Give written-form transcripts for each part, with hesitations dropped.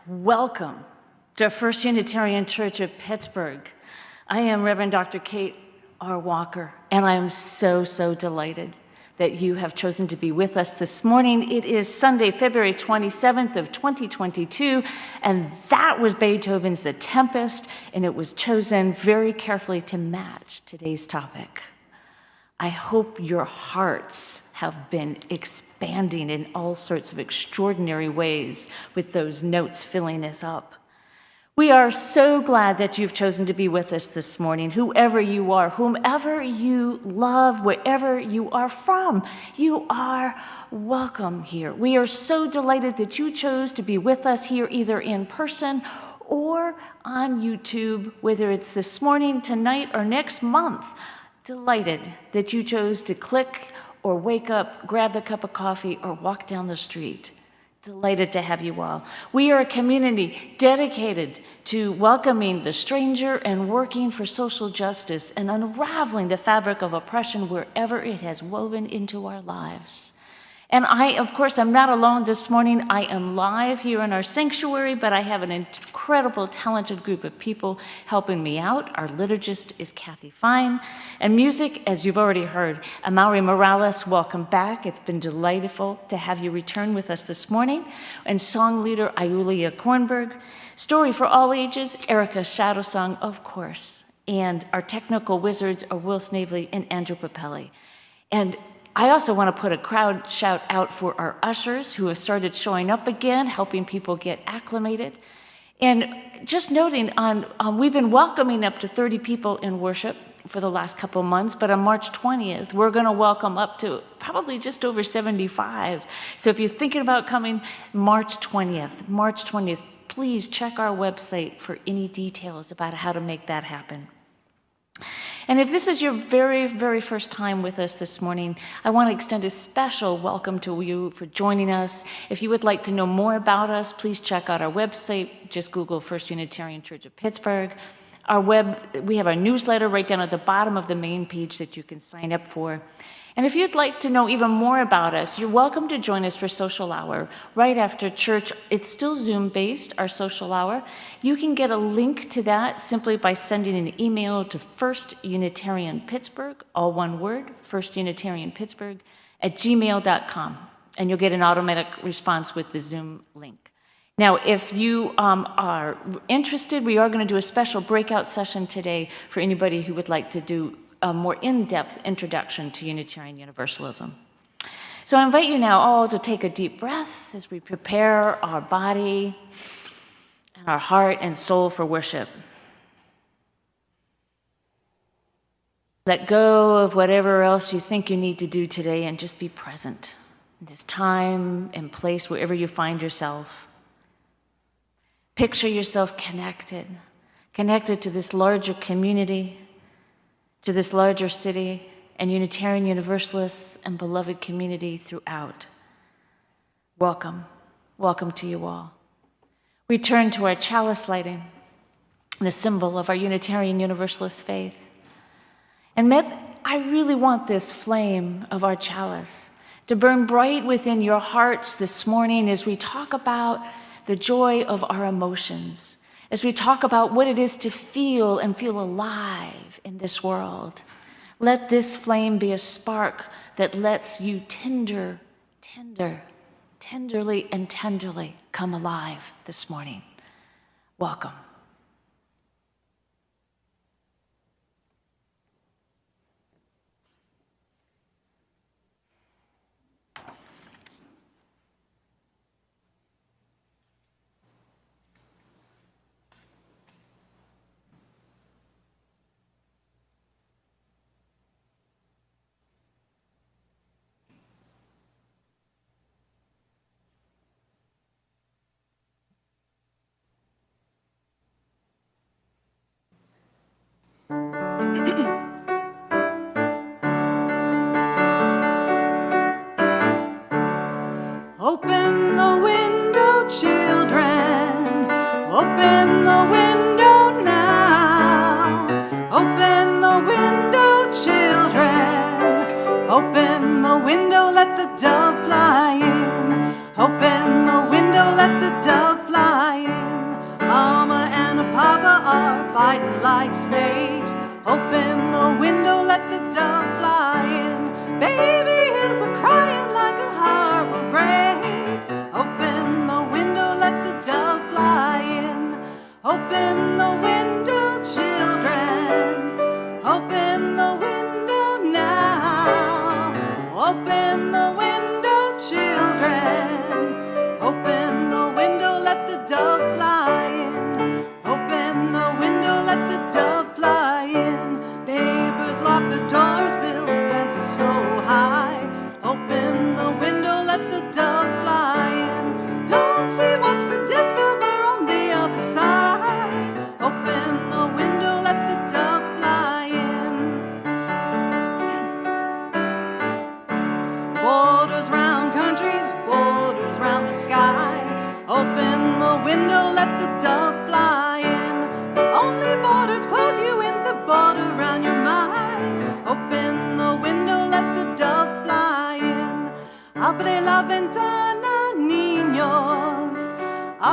Welcome to First Unitarian Church of Pittsburgh. I am Reverend Dr. Kate R. Walker, and I am so delighted that you have chosen to be with us this morning. It is Sunday, February 27th of 2022, and that was Beethoven's The Tempest, and it was chosen very carefully to match today's topic. I hope your hearts have been expanding in all sorts of extraordinary ways with those notes filling us up. We are so glad that you've chosen to be with us this morning, whoever you are, whomever you love, wherever you are from, you are welcome here. We are so delighted that you chose to be with us here either in person or on YouTube, whether it's this morning, tonight, or next month. Delighted that you chose to click or wake up, grab a cup of coffee, or walk down the street. Delighted to have you all. We are a community dedicated to welcoming the stranger and working for social justice and unraveling the fabric of oppression wherever it has woven into our lives. And I, of course, I'm not alone this morning. I am live here in our sanctuary, but I have an incredible, talented group of people helping me out. Our liturgist is Kathy Fine. And music, as you've already heard, Amaury Morales, welcome back. It's been delightful to have you return with us this morning. And song leader, Iulia Kornberg. Story for all ages, Erica Shadowsong, of course. And our technical wizards are Will Snavely and Andrew Papelli. And I also want to put a crowd shout out for our ushers who have started showing up again, helping people get acclimated. And just noting we've been welcoming up to 30 people in worship for the last couple months, but on March 20th, we're going to welcome up to probably just over 75. So if you're thinking about coming, March 20th, please check our website for any details about how to make that happen. And if this is your very first time with us this morning, I want to extend a special welcome to you for joining us. If you would like to know more about us, please check out our website. Just Google First Unitarian Church of Pittsburgh. We have our newsletter right down at the bottom of the main page that you can sign up for. And if you'd like to know even more about us, you're welcome to join us for social hour right after church. It's still Zoom-based, our social hour. You can get a link to that simply by sending an email to First Unitarian Pittsburgh, all one word, First Unitarian Pittsburgh, @gmail.com. And you'll get an automatic response with the Zoom link. Now, if you are interested, we are going to do a special breakout session today for anybody who would like to do a more in-depth introduction to Unitarian Universalism. So I invite you now all to take a deep breath as we prepare our body and our heart and soul for worship. Let go of whatever else you think you need to do today and just be present in this time and place wherever you find yourself. Picture yourself connected to this larger community, to this larger city, and Unitarian Universalists and beloved community throughout. Welcome to you all. We turn to our chalice lighting, the symbol of our Unitarian Universalist faith. And I really want this flame of our chalice to burn bright within your hearts this morning as we talk about the joy of our emotions, as we talk about what it is to feel and feel alive in this world. Let this flame be a spark that lets you tenderly and tenderly come alive this morning. Welcome. Open the window, children. Open the window now. Open the window, children. the window, let the dove fly in. Open the window, let the dove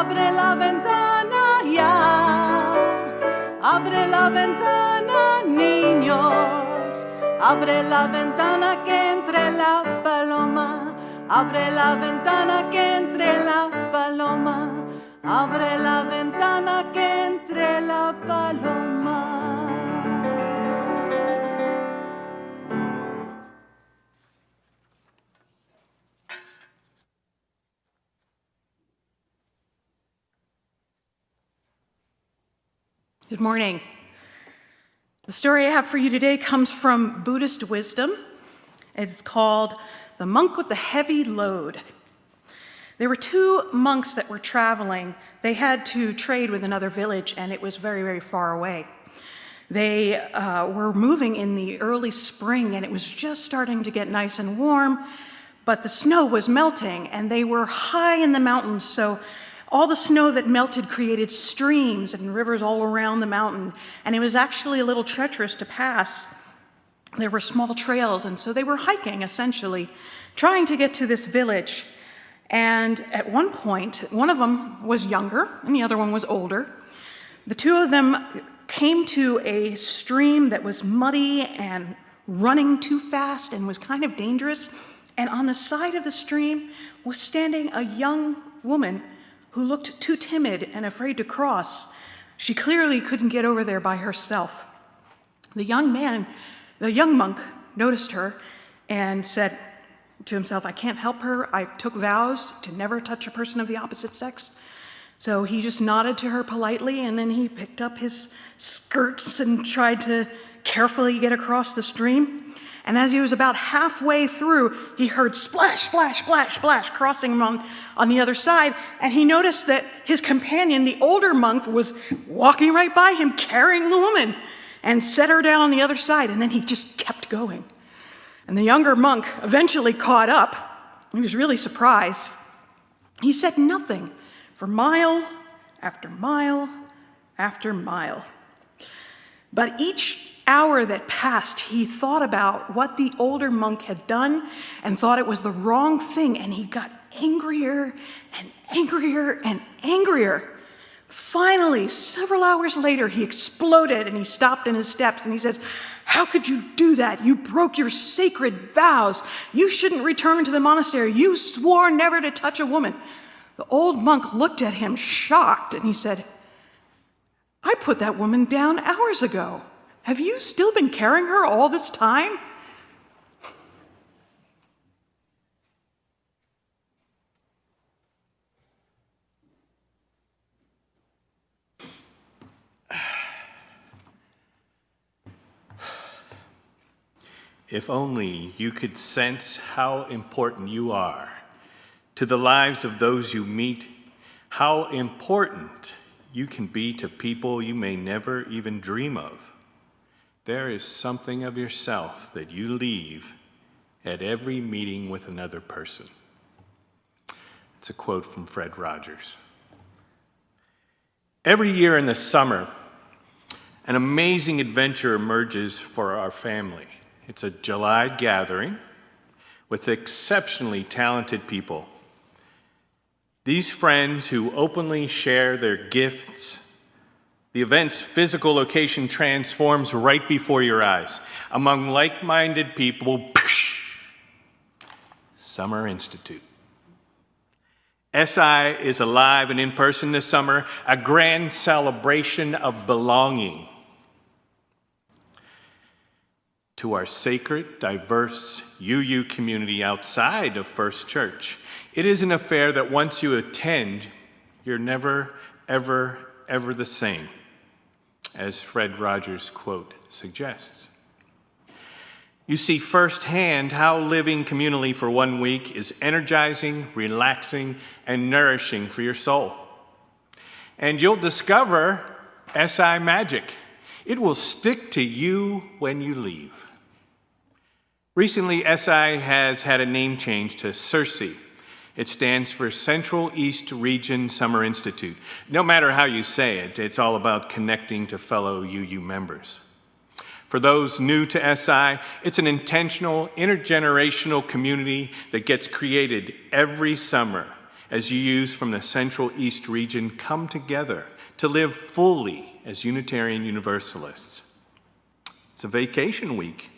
abre la ventana ya, abre la ventana, niños, abre la ventana que entre la paloma, abre la ventana que entre la paloma, abre la ventana que entre la paloma. Good morning. The story I have for you today comes from Buddhist wisdom. It's called The Monk with the Heavy Load. There were two monks that were traveling. They had to trade with another village, and it was very, very far away. They were moving in the early spring, and it was just starting to get nice and warm, but the snow was melting, and they were high in the mountains, so all the snow that melted created streams and rivers all around the mountain, and it was actually a little treacherous to pass. There were small trails, and so they were hiking, essentially, trying to get to this village. And at one point, one of them was younger, and the other one was older. The two of them came to a stream that was muddy and running too fast and was kind of dangerous, and on the side of the stream was standing a young woman who looked too timid and afraid to cross. She clearly couldn't get over there by herself. The young monk noticed her and said to himself, I can't help her. I took vows to never touch a person of the opposite sex. So he just nodded to her politely, and then he picked up his skirts and tried to carefully get across the stream. And as he was about halfway through, he heard splash, splash, splash, splash, crossing him on the other side. And he noticed that his companion, the older monk, was walking right by him, carrying the woman, and set her down on the other side. And then he just kept going. And the younger monk eventually caught up. He was really surprised. He said nothing for mile after mile after mile. But each hour that passed, he thought about what the older monk had done and thought it was the wrong thing, and he got angrier and angrier and angrier. Finally, several hours later, he exploded and he stopped in his steps and he says, how could you do that? You broke your sacred vows. You shouldn't return to the monastery. You swore never to touch a woman. The old monk looked at him shocked and he said, I put that woman down hours ago. Have you still been carrying her all this time? If only you could sense how important you are to the lives of those you meet, how important you can be to people you may never even dream of. There is something of yourself that you leave at every meeting with another person. It's a quote from Fred Rogers. Every year in the summer, an amazing adventure emerges for our family. It's a July gathering with exceptionally talented people. These friends who openly share their gifts. The event's physical location transforms right before your eyes. Among like-minded people, Summer Institute. SI is alive and in person this summer, a grand celebration of belonging to our sacred, diverse UU community outside of First Church. It is an affair that once you attend, you're never, ever, ever the same, as Fred Rogers' quote suggests. You see firsthand how living communally for 1 week is energizing, relaxing, and nourishing for your soul. And you'll discover SI magic. It will stick to you when you leave. Recently, SI has had a name change to CERSI. It stands for Central East Region Summer Institute. No matter how you say it, it's all about connecting to fellow UU members. For those new to SI, it's an intentional, intergenerational community that gets created every summer. as UUs from the Central East region come together to live fully as Unitarian Universalists. It's a vacation week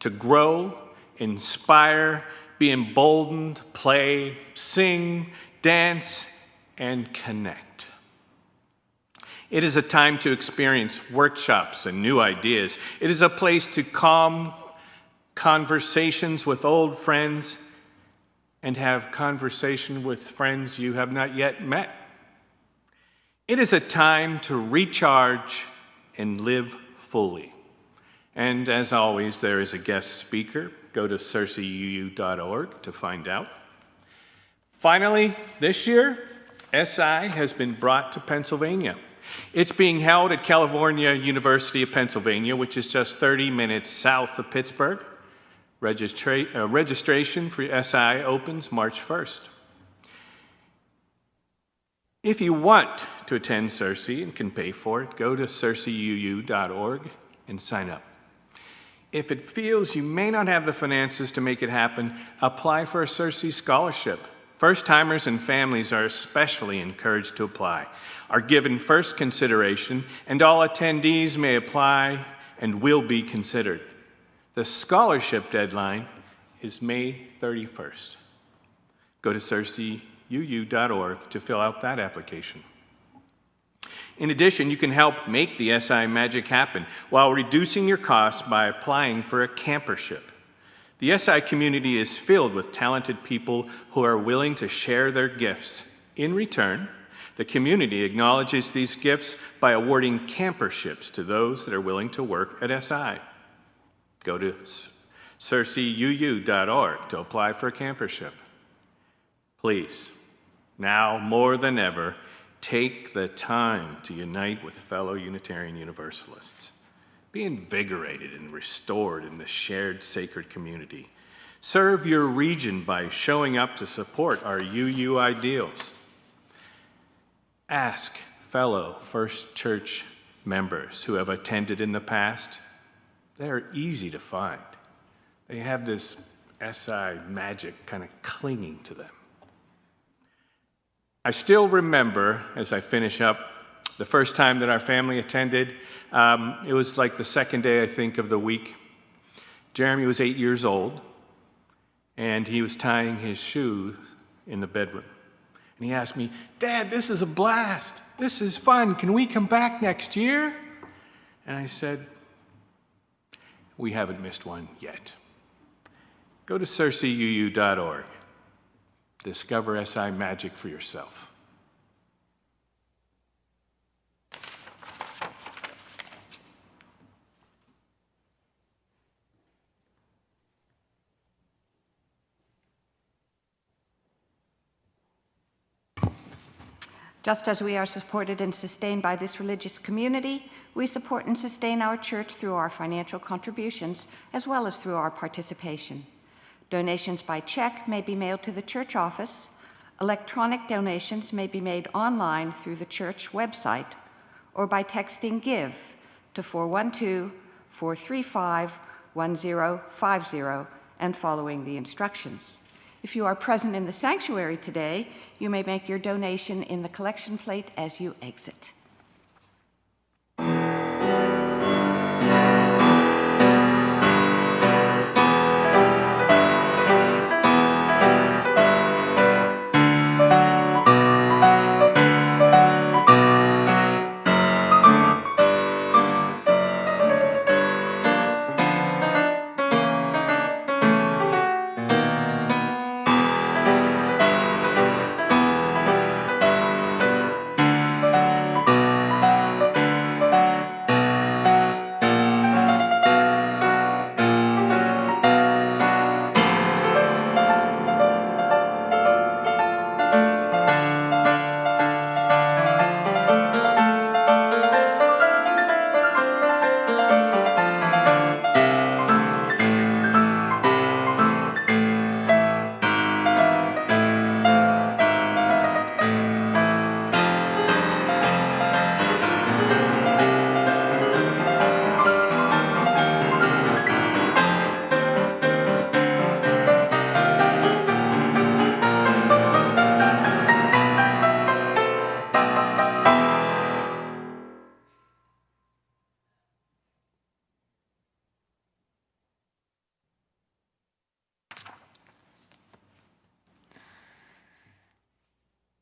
to grow, inspire, be emboldened, play, sing, dance, and connect. It is a time to experience workshops and new ideas. It is a place to calm conversations with old friends and have conversation with friends you have not yet met. It is a time to recharge and live fully. And as always, there is a guest speaker. Go to cerseiuu.org to find out. Finally, this year, SI has been brought to Pennsylvania. It's being held at California University of Pennsylvania, which is just 30 minutes south of Pittsburgh. Registration for SI opens March 1st. If you want to attend CERSI and can pay for it, go to cerseiuu.org and sign up. If it feels you may not have the finances to make it happen, apply for a CERSI scholarship. First-timers and families are especially encouraged to apply, are given first consideration, and all attendees may apply and will be considered. The scholarship deadline is May 31st. Go to cerseiuu.org to fill out that application. In addition, you can help make the SI magic happen while reducing your costs by applying for a campership. The SI community is filled with talented people who are willing to share their gifts. In return, the community acknowledges these gifts by awarding camperships to those that are willing to work at SI. Go to cerseiuu.org to apply for a campership. Please, now more than ever, take the time to unite with fellow Unitarian Universalists. Be invigorated and restored in the shared sacred community. Serve your region by showing up to support our UU ideals. Ask fellow First Church members who have attended in the past. They're easy to find. They have this SI magic kind of clinging to them. I still remember, as I finish up, the first time that our family attended. It was like the second day, I think, of the week. Jeremy was 8 years old, and he was tying his shoes in the bedroom. And he asked me, "Dad, this is a blast. This is fun. Can we come back next year?" And I said, "We haven't missed one yet." Go to cerseiuu.org. Discover SI magic for yourself. Just as we are supported and sustained by this religious community, we support and sustain our church through our financial contributions as well as through our participation. Donations by check may be mailed to the church office. Electronic donations may be made online through the church website or by texting GIVE to 412-435-1050 and following the instructions. If you are present in the sanctuary today, you may make your donation in the collection plate as you exit.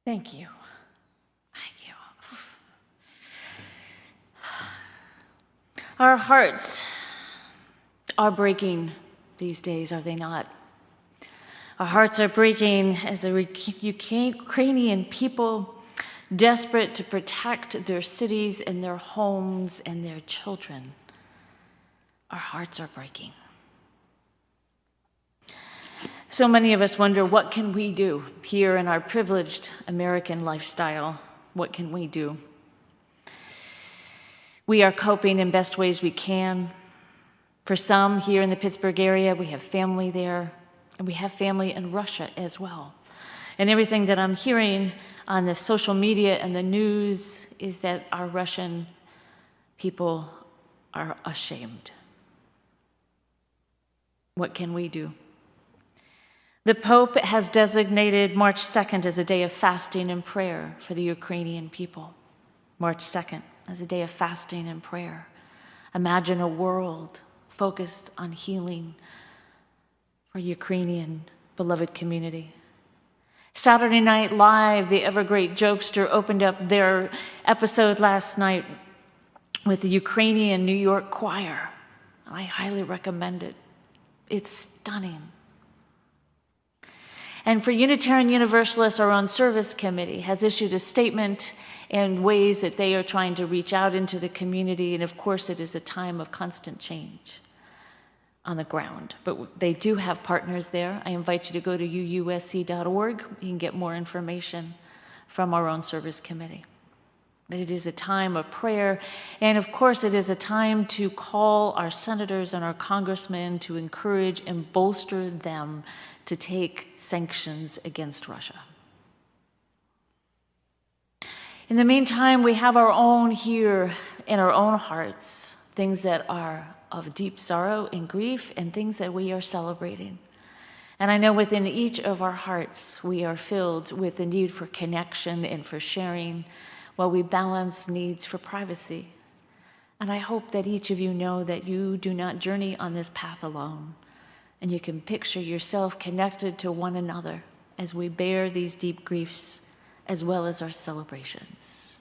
Thank you. Thank you. Our hearts are breaking these days, are they not? Our hearts are breaking as the Ukrainian people, desperate to protect their cities and their homes and their children. Our hearts are breaking. So many of us wonder, what can we do here in our privileged American lifestyle? What can we do? We are coping in best ways we can. For some here in the Pittsburgh area, we have family there, and we have family in Russia as well. And everything that I'm hearing on the social media and the news is that our Russian people are ashamed. What can we do? The Pope has designated March 2nd as a day of fasting and prayer for the Ukrainian people. March 2nd as a day of fasting and prayer. Imagine a world focused on healing for Ukrainian beloved community. Saturday Night Live, the ever-great jokester, opened up their episode last night with the Ukrainian New York choir. I highly recommend it. It's stunning. And for Unitarian Universalists, our own service committee has issued a statement in ways that they are trying to reach out into the community. And of course, it is a time of constant change on the ground. But they do have partners there. I invite you to go to uusc.org. You can get more information from our own service committee. But it is a time of prayer. And of course, it is a time to call our senators and our congressmen to encourage and bolster them to take sanctions against Russia. In the meantime, we have our own here in our own hearts, things that are of deep sorrow and grief and things that we are celebrating. And I know within each of our hearts, we are filled with the need for connection and for sharing while we balance needs for privacy. And I hope that each of you know that you do not journey on this path alone. And you can picture yourself connected to one another as we bear these deep griefs as well as our celebrations.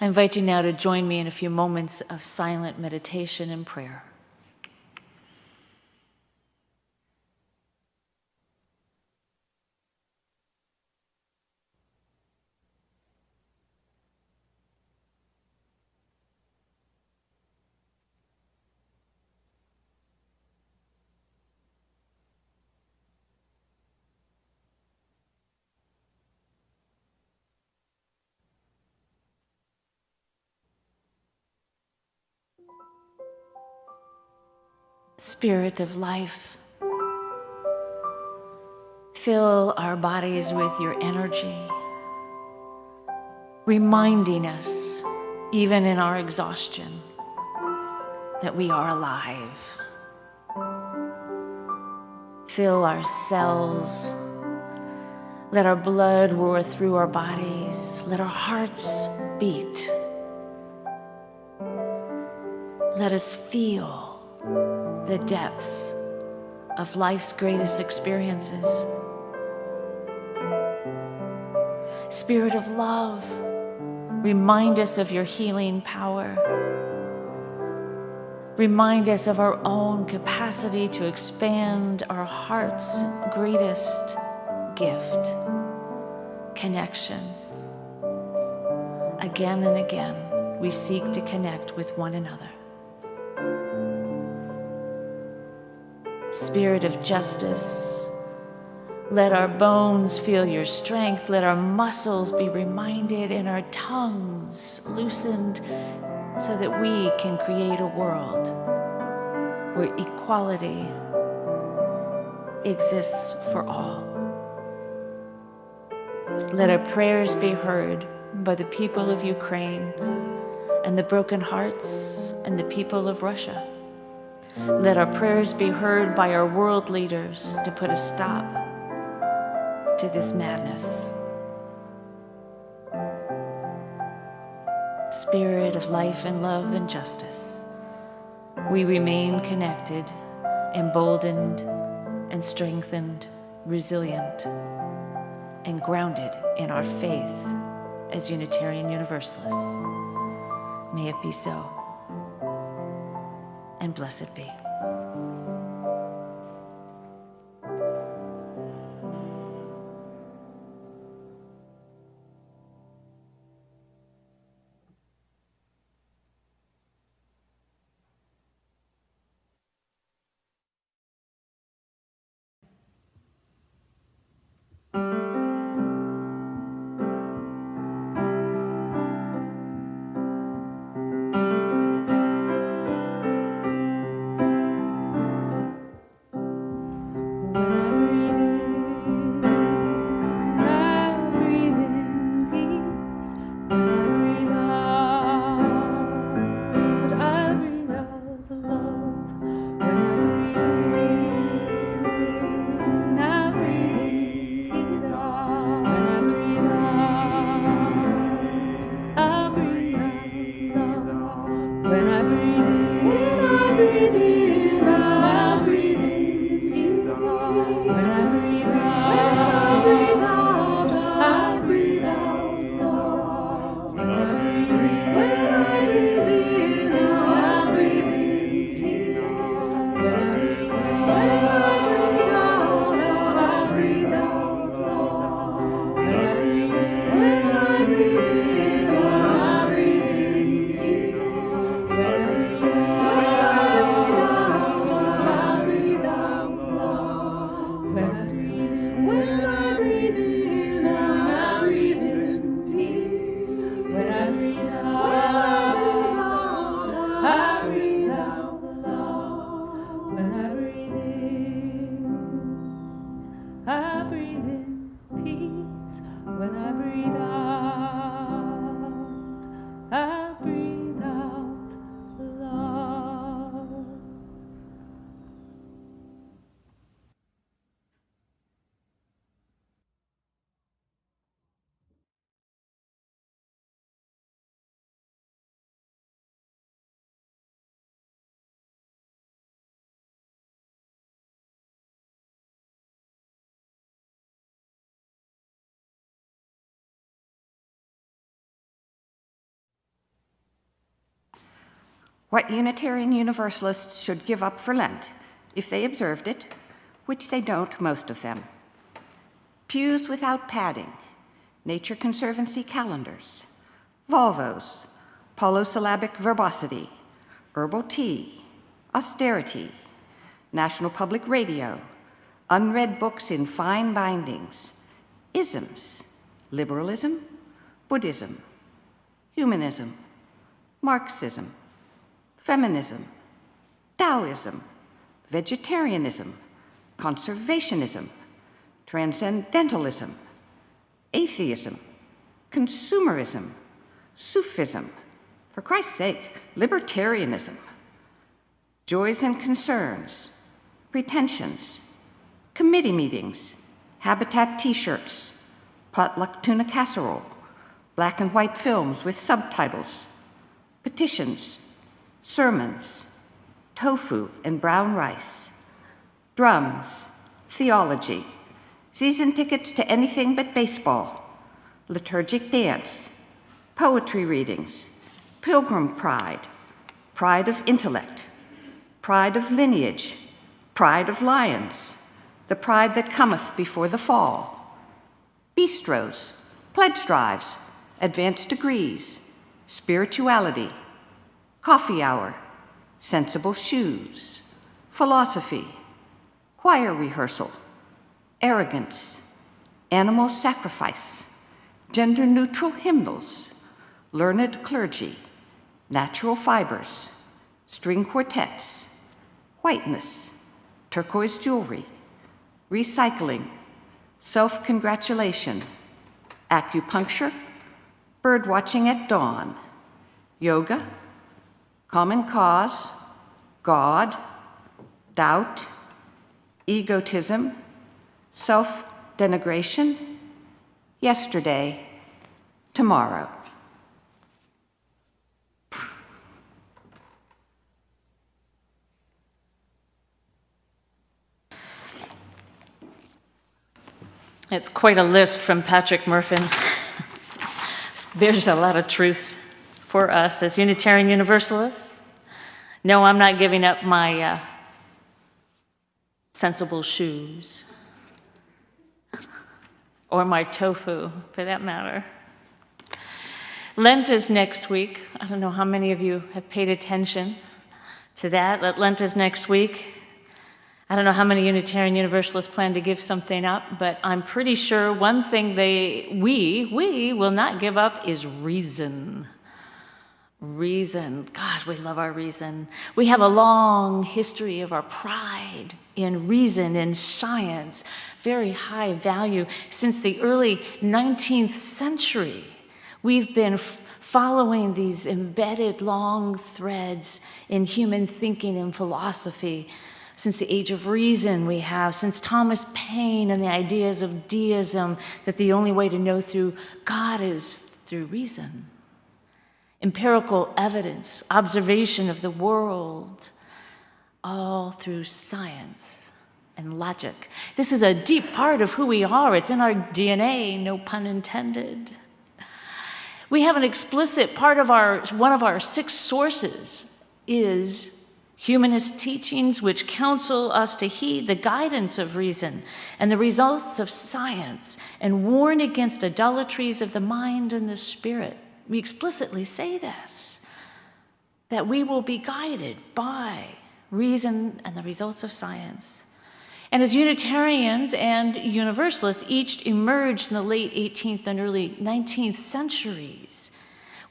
I invite you now to join me in a few moments of silent meditation and prayer. Spirit of life, fill our bodies with your energy, reminding us, even in our exhaustion, that we are alive. Fill our cells. Let our blood roar through our bodies. Let our hearts beat. Let us feel the depths of life's greatest experiences. Spirit of love, remind us of your healing power. Remind us of our own capacity to expand our heart's greatest gift, connection. Again and again, we seek to connect with one another. Spirit of justice, let our bones feel your strength. Let our muscles be reminded and our tongues loosened so that we can create a world where equality exists for all. Let our prayers be heard by the people of Ukraine and the broken hearts and the people of Russia. Let our prayers be heard by our world leaders to put a stop to this madness. Spirit of life and love and justice, we remain connected, emboldened, and strengthened, resilient, and grounded in our faith as Unitarian Universalists. May it be so, and blessed be. What Unitarian Universalists should give up for Lent, if they observed it, which they don't, most of them. Pews without padding, Nature Conservancy calendars, Volvos, polysyllabic verbosity, herbal tea, austerity, National Public Radio, unread books in fine bindings, isms, liberalism, Buddhism, humanism, Marxism, feminism, Taoism, vegetarianism, conservationism, transcendentalism, atheism, consumerism, Sufism, for Christ's sake, libertarianism, joys and concerns, pretensions, committee meetings, habitat t-shirts, potluck tuna casserole, black and white films with subtitles, petitions, sermons, tofu and brown rice, drums, theology, season tickets to anything but baseball, liturgic dance, poetry readings, pilgrim pride, pride of intellect, pride of lineage, pride of lions, the pride that cometh before the fall, bistros, pledge drives, advanced degrees, spirituality, coffee hour, sensible shoes, philosophy, choir rehearsal, arrogance, animal sacrifice, gender-neutral hymnals, learned clergy, natural fibers, string quartets, whiteness, turquoise jewelry, recycling, self-congratulation, acupuncture, bird watching at dawn, yoga, common cause, God, doubt, egotism, self-denigration, yesterday, tomorrow. It's quite a list from Patrick Murphin. There's a lot of truth for us as Unitarian Universalists. No, I'm not giving up my sensible shoes, or my tofu, for that matter. Lent is next week. I don't know how many of you have paid attention to that. Lent is next week. I don't know how many Unitarian Universalists plan to give something up, but I'm pretty sure one thing we will not give up is reason. Reason. God, we love our reason. We have a long history of our pride in reason, in science, very high value. Since the early 19th century, we've been following these embedded long threads in human thinking and philosophy. Since the age of reason we have, since Thomas Paine and the ideas of deism, that the only way to know through God is through reason. Empirical evidence, observation of the world, all through science and logic. This is a deep part of who we are. It's in our DNA, no pun intended. We have an explicit part of one of our 6 sources is humanist teachings which counsel us to heed the guidance of reason and the results of science and warn against idolatries of the mind and the spirit. We explicitly say this, that we will be guided by reason and the results of science. And as Unitarians and Universalists each emerged in the late 18th and early 19th centuries,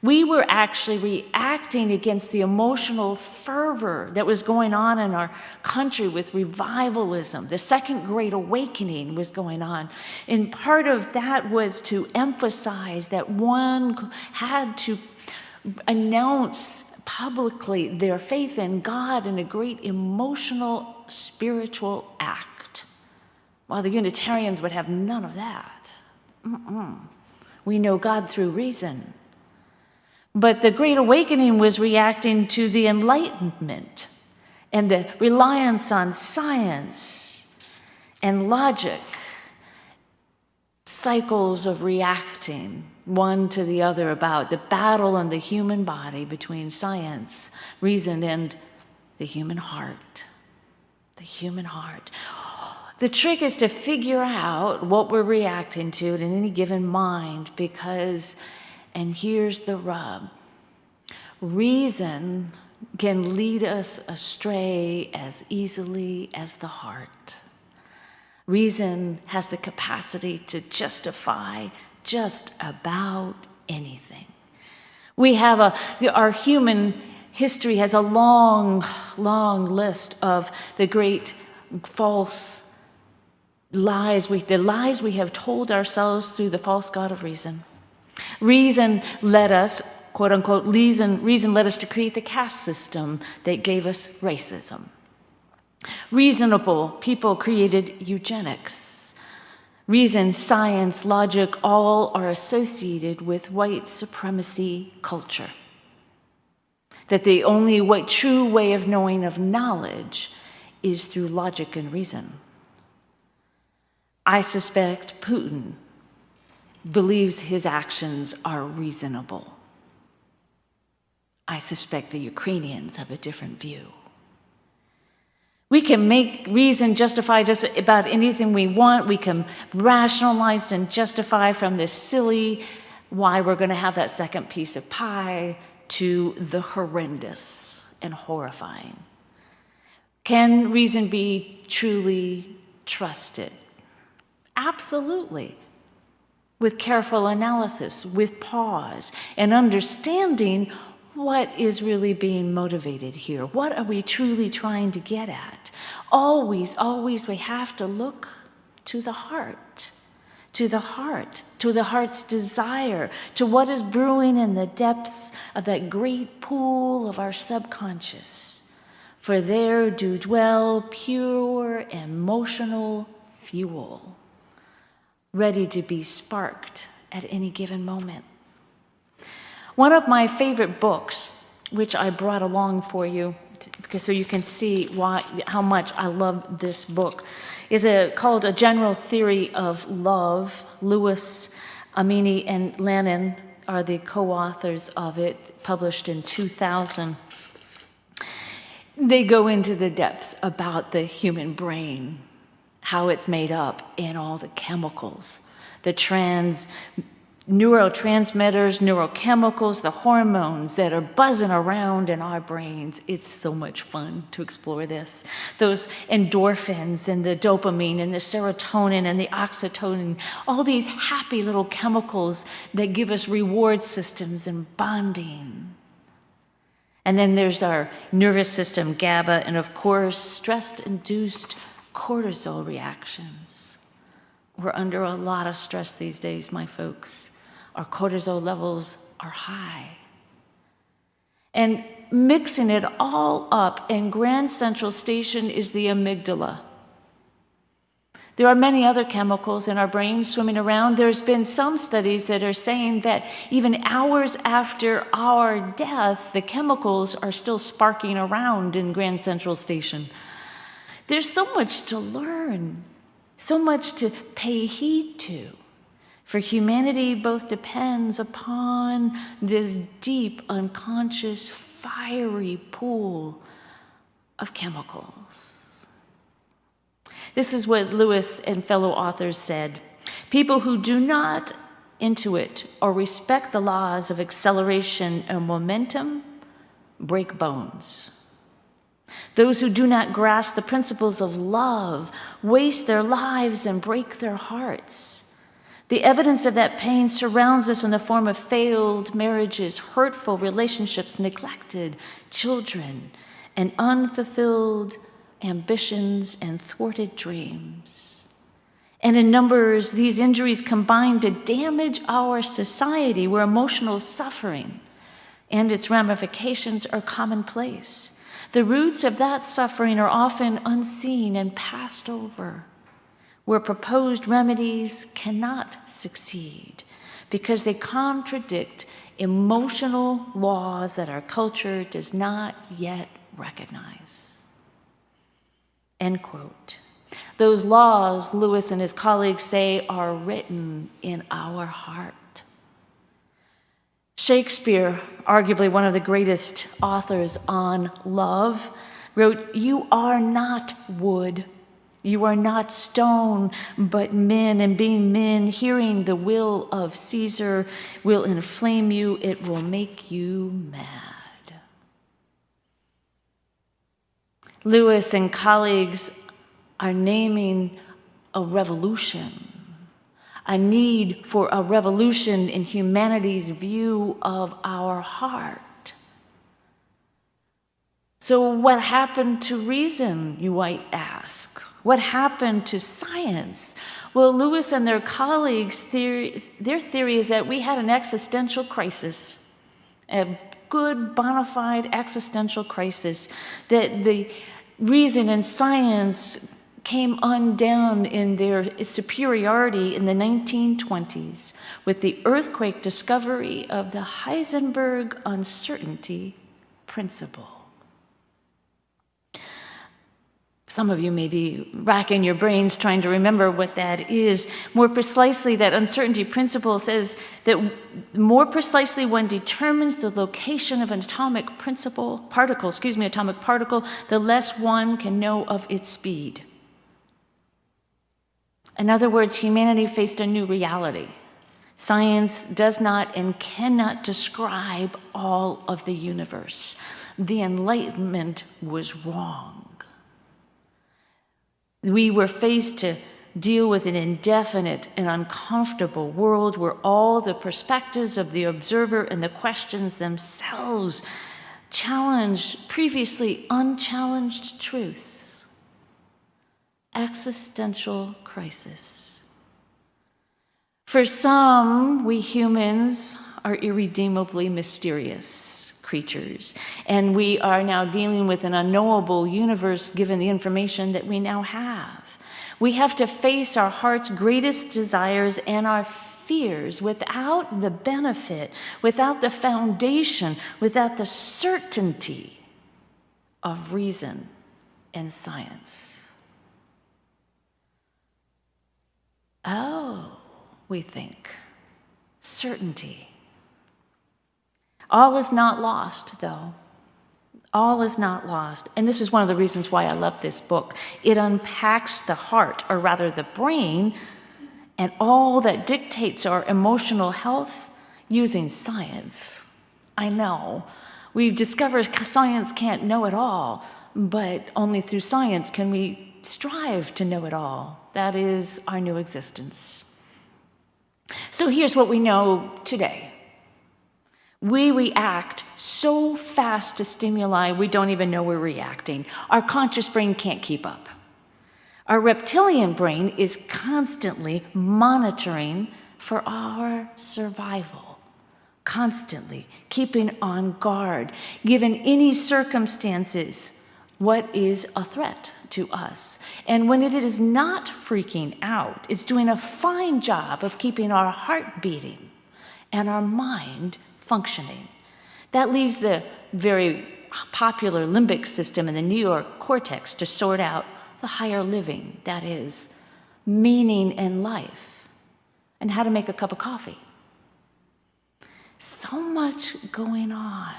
we were actually reacting against the emotional fervor that was going on in our country with revivalism. The Second Great Awakening was going on. And part of that was to emphasize that one had to announce publicly their faith in God in a great emotional, spiritual act, while the Unitarians would have none of that. We know God through reason. But the Great Awakening was reacting to the Enlightenment and the reliance on science and logic, cycles of reacting one to the other about the battle in the human body between science, reason, and the human heart. The human heart. The trick is to figure out what we're reacting to in any given mind because, and here's the rub, reason can lead us astray as easily as the heart. Reason has the capacity to justify just about anything. We have our human history has a long, long list of the great false lies, the lies we have told ourselves through the false god of reason. Reason led us, quote unquote, reason led us to create the caste system that gave us racism. Reasonable people created eugenics. Reason, science, logic, all are associated with white supremacy culture. That the only true way of knowing of knowledge is through logic and reason. I suspect Putin believes his actions are reasonable. I suspect the Ukrainians have a different view. We can make reason justify just about anything we want. We can rationalize and justify from this silly why we're going to have that second piece of pie to the horrendous and horrifying. Can reason be truly trusted? Absolutely. With careful analysis, with pause, and understanding what is really being motivated here. What are we truly trying to get at? Always, always we have to look to the heart, to the heart, to the heart's desire, to what is brewing in the depths of that great pool of our subconscious. For there do dwell pure emotional fuel, ready to be sparked at any given moment. One of my favorite books which I brought along for you, so you can see how much I love this book, is called A General Theory of Love. Lewis, Amini, and Lennon are the co-authors of it, published in 2000. They go into the depths about the human brain, how it's made up, and all the chemicals, the neurotransmitters, neurochemicals, the hormones that are buzzing around in our brains. It's so much fun to explore this. Those endorphins and the dopamine and the serotonin and the oxytocin, all these happy little chemicals that give us reward systems and bonding. And then there's our nervous system, GABA, and of course, stress-induced cortisol reactions. We're under a lot of stress these days, my folks. Our cortisol levels are high. And mixing it all up in Grand Central Station is the amygdala. There are many other chemicals in our brains swimming around. There's been some studies that are saying that even hours after our death, the chemicals are still sparking around in Grand Central Station. There's so much to learn, so much to pay heed to. For humanity both depends upon this deep, unconscious, fiery pool of chemicals. This is what Lewis and fellow authors said. People who do not intuit or respect the laws of acceleration and momentum break bones. Those who do not grasp the principles of love waste their lives and break their hearts. The evidence of that pain surrounds us in the form of failed marriages, hurtful relationships, neglected children, and unfulfilled ambitions and thwarted dreams. And in numbers, these injuries combine to damage our society where emotional suffering and its ramifications are commonplace. The roots of that suffering are often unseen and passed over, where proposed remedies cannot succeed because they contradict emotional laws that our culture does not yet recognize. End quote. Those laws, Lewis and his colleagues say, are written in our heart. Shakespeare, arguably one of the greatest authors on love, wrote, "You are not wood. You are not stone, but men, and being men, hearing the will of Caesar will inflame you. It will make you mad." Lewis and colleagues are naming a revolution, a need for a revolution in humanity's view of our heart. So what happened to reason, you might ask? What happened to science? Well, Lewis and their colleagues, their theory is that we had an existential crisis, a good, bona fide existential crisis, that the reason and science came undone in their superiority in the 1920s with the earthquake discovery of the Heisenberg uncertainty principle. Some of you may be racking your brains trying to remember what that is. More precisely, that uncertainty principle says that more precisely one determines the location of an atomic particle, the less one can know of its speed. In other words, humanity faced a new reality. Science does not and cannot describe all of the universe. The Enlightenment was wrong. We were faced to deal with an indefinite and uncomfortable world where all the perspectives of the observer and the questions themselves challenged previously unchallenged truths. Existential crisis. For some, we humans are irredeemably mysterious creatures, and we are now dealing with an unknowable universe given the information that we now have. We have to face our heart's greatest desires and our fears, without the benefit, without the foundation, without the certainty of reason and science. Oh, we think, certainty. All is not lost, though. All is not lost. And this is one of the reasons why I love this book. It unpacks the heart, or rather the brain, and all that dictates our emotional health using science. I know. We've discovered science can't know it all, but only through science can we strive to know it all. That is our new existence. So here's what we know today. We react so fast to stimuli, we don't even know we're reacting. Our conscious brain can't keep up. Our reptilian brain is constantly monitoring for our survival, constantly keeping on guard, given any circumstances, what is a threat to us. And when it is not freaking out, it's doing a fine job of keeping our heart beating and our mind functioning. That leaves the very popular limbic system in the neocortex to sort out the higher living, that is, meaning in life, and how to make a cup of coffee. So much going on.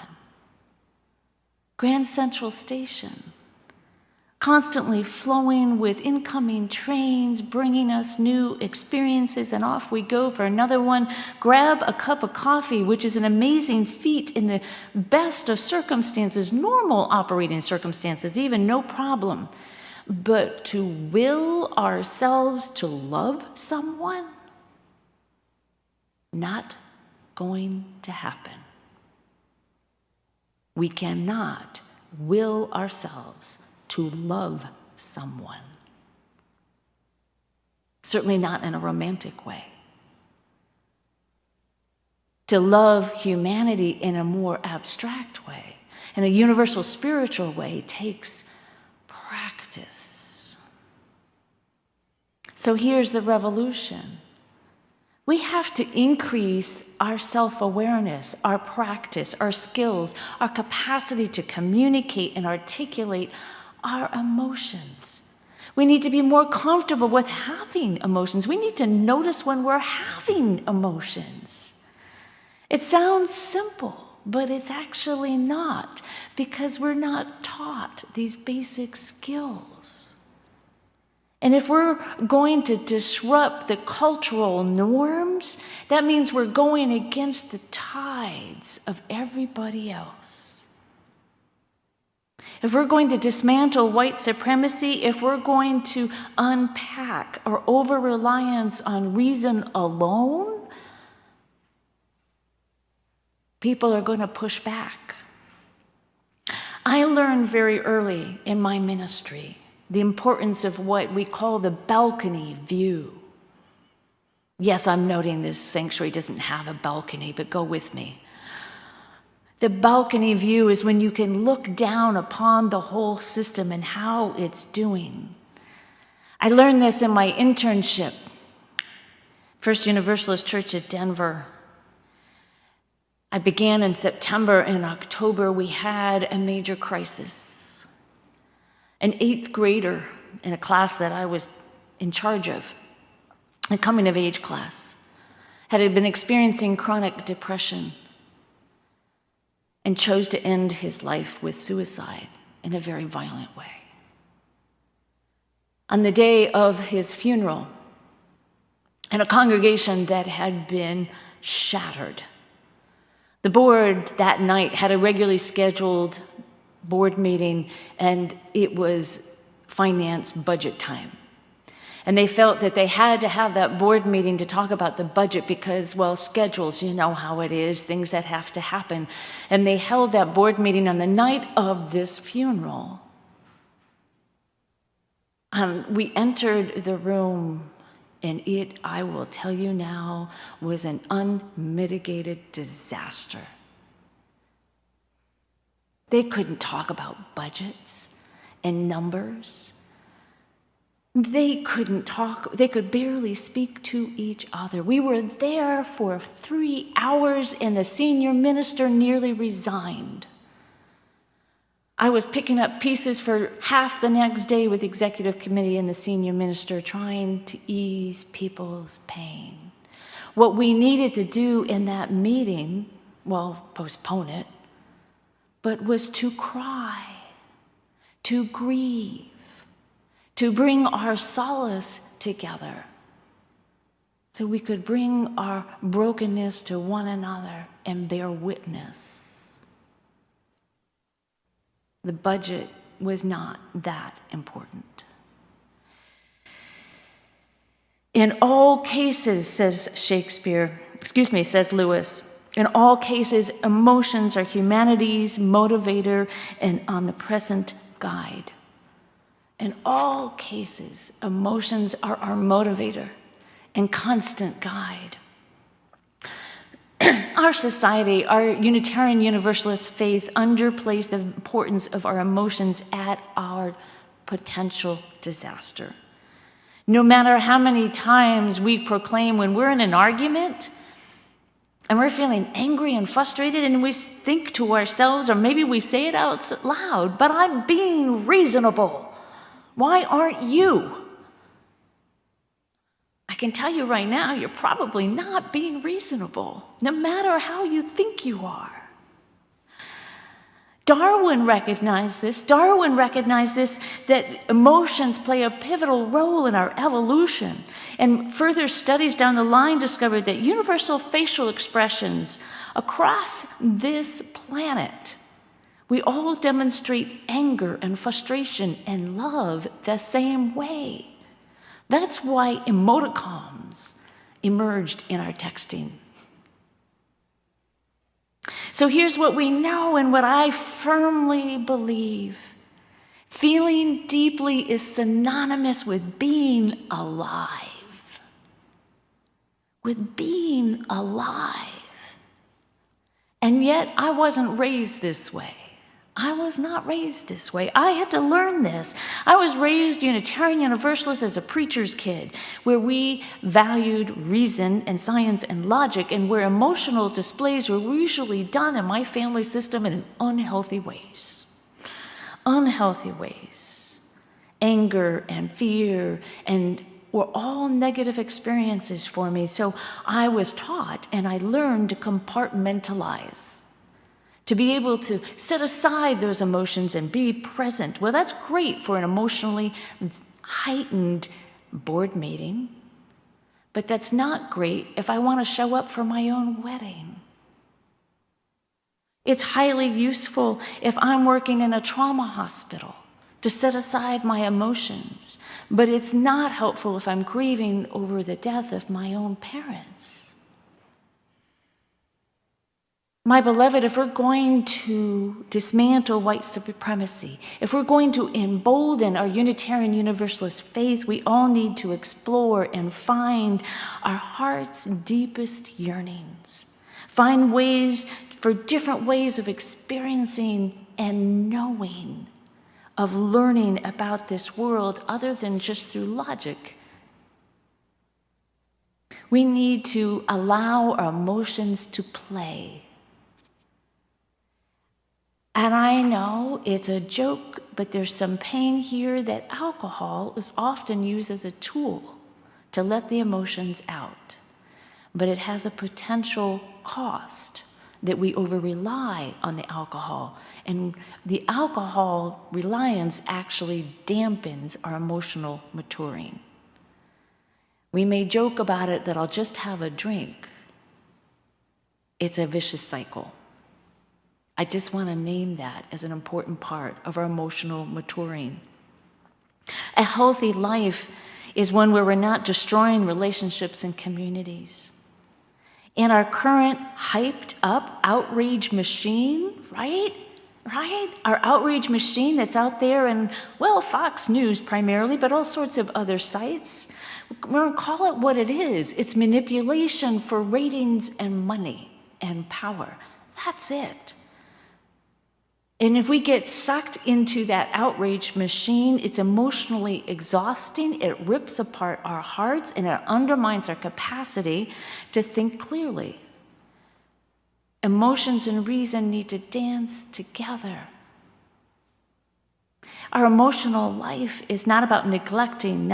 Grand Central Station, constantly flowing with incoming trains, bringing us new experiences, and off we go for another one. Grab a cup of coffee, which is an amazing feat in the best of circumstances, normal operating circumstances, even no problem. But to will ourselves to love someone, not going to happen. We cannot will ourselves to love someone. Certainly not in a romantic way. To love humanity in a more abstract way, in a universal spiritual way, takes practice. So here's the revolution. We have to increase our self-awareness, our practice, our skills, our capacity to communicate and articulate our emotions. We need to be more comfortable with having emotions. We need to notice when we're having emotions. It sounds simple, but it's actually not, because we're not taught these basic skills. And if we're going to disrupt the cultural norms, that means we're going against the tides of everybody else. If we're going to dismantle white supremacy, if we're going to unpack our over-reliance on reason alone, people are going to push back. I learned very early in my ministry the importance of what we call the balcony view. Yes, I'm noting this sanctuary doesn't have a balcony, but go with me. The balcony view is when you can look down upon the whole system and how it's doing. I learned this in my internship, First Universalist Church at Denver. I began in September, and in October we had a major crisis. An 8th grader in a class that I was in charge of, a coming-of-age class, had been experiencing chronic depression and chose to end his life with suicide in a very violent way. On the day of his funeral, in a congregation that had been shattered, the board that night had a regularly scheduled board meeting, and it was finance budget time. And they felt that they had to have that board meeting to talk about the budget because, well, schedules, you know how it is, things that have to happen. And they held that board meeting on the night of this funeral. We entered the room, and it, I will tell you now, was an unmitigated disaster. They couldn't talk about budgets and numbers. They couldn't talk, they could barely speak to each other. We were there for 3 hours, and the senior minister nearly resigned. I was picking up pieces for half the next day with the executive committee and the senior minister, trying to ease people's pain. What we needed to do in that meeting, well, postpone it, but was to cry, to grieve, to bring our solace together so we could bring our brokenness to one another and bear witness. The budget was not that important. In all cases, says Lewis, in all cases, emotions are humanity's motivator and omnipresent guide. In all cases, emotions are our motivator and constant guide. Our society, our Unitarian Universalist faith, underplays the importance of our emotions at our potential disaster. No matter how many times we proclaim when we're in an argument and we're feeling angry and frustrated, and we think to ourselves, or maybe we say it out loud, but I'm being reasonable. Why aren't you? I can tell you right now, you're probably not being reasonable, no matter how you think you are. Darwin recognized this. That emotions play a pivotal role in our evolution. And further studies down the line discovered that universal facial expressions across this planet, we all demonstrate anger and frustration and love the same way. That's why emoticons emerged in our texting. So here's what we know and what I firmly believe. Feeling deeply is synonymous with being alive. With being alive. And yet I wasn't raised this way. I was not raised this way. I had to learn this. I was raised Unitarian Universalist as a preacher's kid, where we valued reason and science and logic, and where emotional displays were usually done in my family system in unhealthy ways. Unhealthy ways. Anger and fear and were all negative experiences for me. So I was taught and I learned to compartmentalize. To be able to set aside those emotions and be present. Well, that's great for an emotionally heightened board meeting, but that's not great if I want to show up for my own wedding. It's highly useful if I'm working in a trauma hospital to set aside my emotions, but it's not helpful if I'm grieving over the death of my own parents. My beloved, if we're going to dismantle white supremacy, if we're going to embolden our Unitarian Universalist faith, we all need to explore and find our heart's deepest yearnings. Find ways for different ways of experiencing and knowing, of learning about this world other than just through logic. We need to allow our emotions to play. And I know it's a joke, but there's some pain here that alcohol is often used as a tool to let the emotions out. But it has a potential cost that we over-rely on the alcohol. And the alcohol reliance actually dampens our emotional maturing. We may joke about it that I'll just have a drink. It's a vicious cycle. I just want to name that as an important part of our emotional maturing. A healthy life is one where we're not destroying relationships and communities. In our current hyped up outrage machine, right? Our outrage machine that's out there in, well, Fox News primarily, but all sorts of other sites. We're going to call it what it is. It's manipulation for ratings and money and power. That's it. And if we get sucked into that outrage machine, it's emotionally exhausting. It rips apart our hearts and it undermines our capacity to think clearly. Emotions and reason need to dance together. Our emotional life is not about neglecting,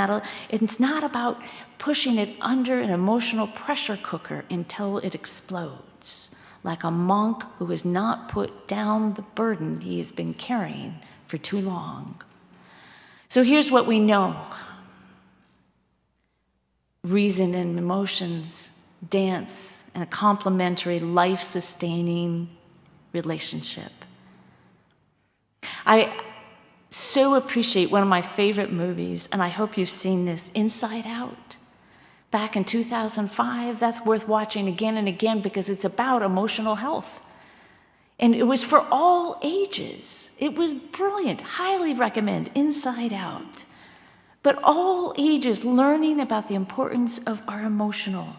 it's not about pushing it under an emotional pressure cooker until it explodes, like a monk who has not put down the burden he has been carrying for too long. So here's what we know. Reason and emotions dance in a complementary, life-sustaining relationship. I so appreciate one of my favorite movies, and I hope you've seen this, Inside Out. Back in 2005, that's worth watching again and again because it's about emotional health. And it was for all ages. It was brilliant. Highly recommend Inside Out. But all ages learning about the importance of our emotional.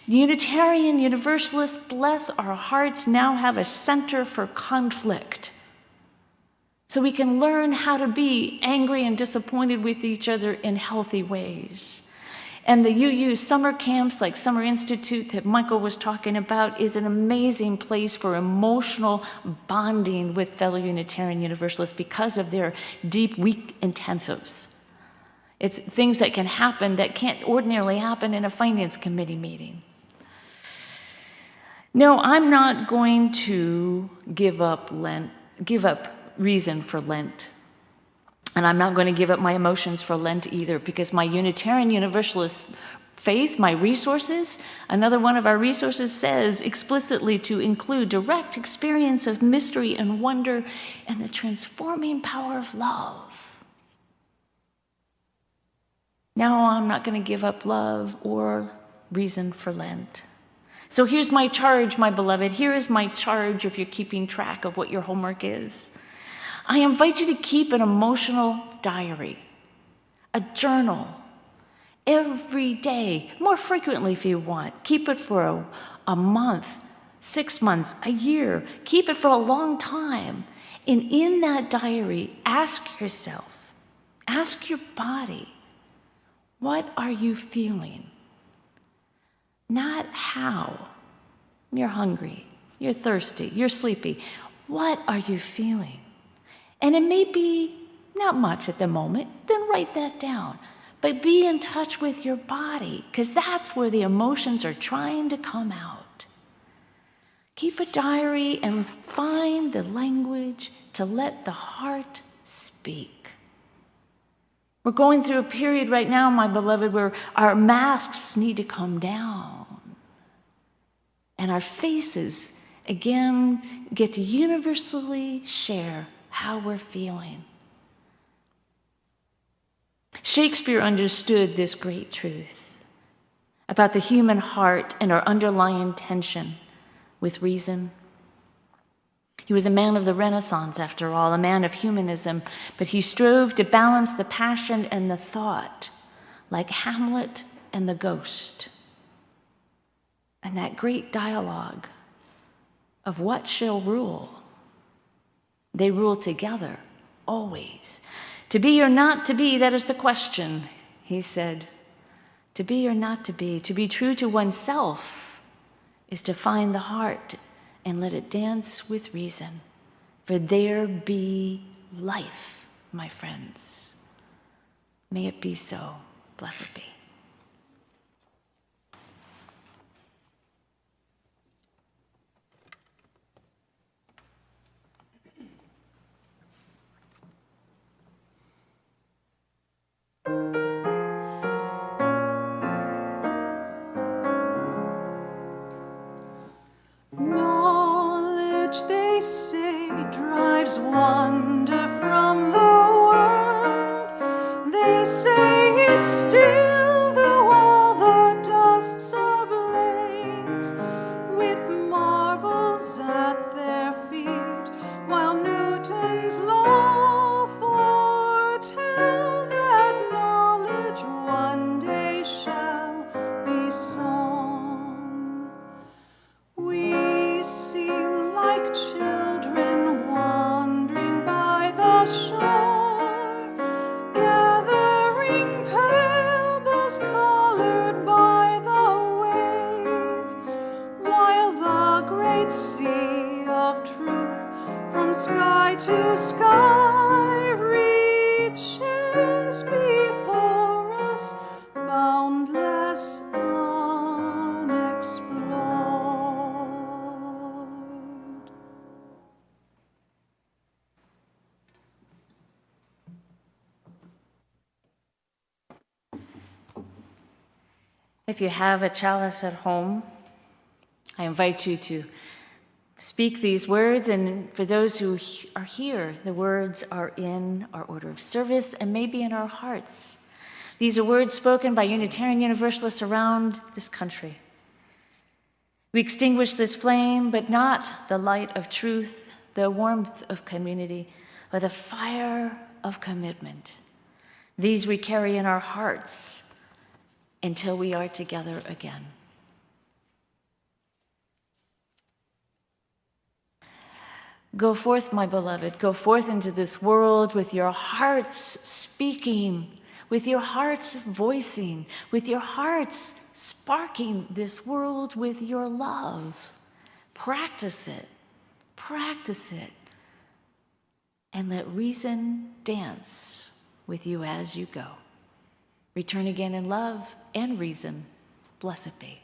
Unitarian Universalists, bless our hearts, now have a center for conflict. So we can learn how to be angry and disappointed with each other in healthy ways. And the UU summer camps like Summer Institute that Michael was talking about is an amazing place for emotional bonding with fellow Unitarian Universalists because of their deep week intensives. It's things that can happen that can't ordinarily happen in a finance committee meeting. No, I'm not going to give up reason for Lent. And I'm not going to give up my emotions for Lent either, because my Unitarian Universalist faith, my resources, another one of our resources says explicitly to include direct experience of mystery and wonder and the transforming power of love. Now I'm not going to give up love or reason for Lent. So here's my charge, my beloved. Here is my charge if you're keeping track of what your homework is. I invite you to keep an emotional diary, a journal, every day, more frequently if you want. Keep it for a month, 6 months, a year. Keep it for a long time. And in that diary, ask yourself, ask your body, what are you feeling? Not how. You're hungry, you're thirsty, you're sleepy. What are you feeling? And it may be not much at the moment, then write that down. But be in touch with your body, because that's where the emotions are trying to come out. Keep a diary and find the language to let the heart speak. We're going through a period right now, my beloved, where our masks need to come down. And our faces, again, get to universally share how we're feeling. Shakespeare understood this great truth about the human heart and our underlying tension with reason. He was a man of the Renaissance, after all, a man of humanism, but he strove to balance the passion and the thought, like Hamlet and the ghost. And that great dialogue of what shall rule? They rule together, always. To be or not to be, that is the question, he said. To be or not to be true to oneself is to find the heart and let it dance with reason. For there be life, my friends. May it be so. Blessed be. Knowledge, they say, drives wonder from the world. They say it's still though all the dust's ablaze, with marvels at their feet, while Newton's law foretell that knowledge one day shall be song. We seem like children wandering great sea of truth from sky to sky reaches before us, boundless, unexplored. If you have a chalice at home, I invite you to speak these words, and for those who are here, the words are in our order of service and maybe in our hearts. These are words spoken by Unitarian Universalists around this country. We extinguish this flame, but not the light of truth, the warmth of community, or the fire of commitment. These we carry in our hearts until we are together again. Go forth, my beloved, go forth into this world with your hearts speaking, with your hearts voicing, with your hearts sparking this world with your love. Practice it, and let reason dance with you as you go. Return again in love and reason. Blessed be.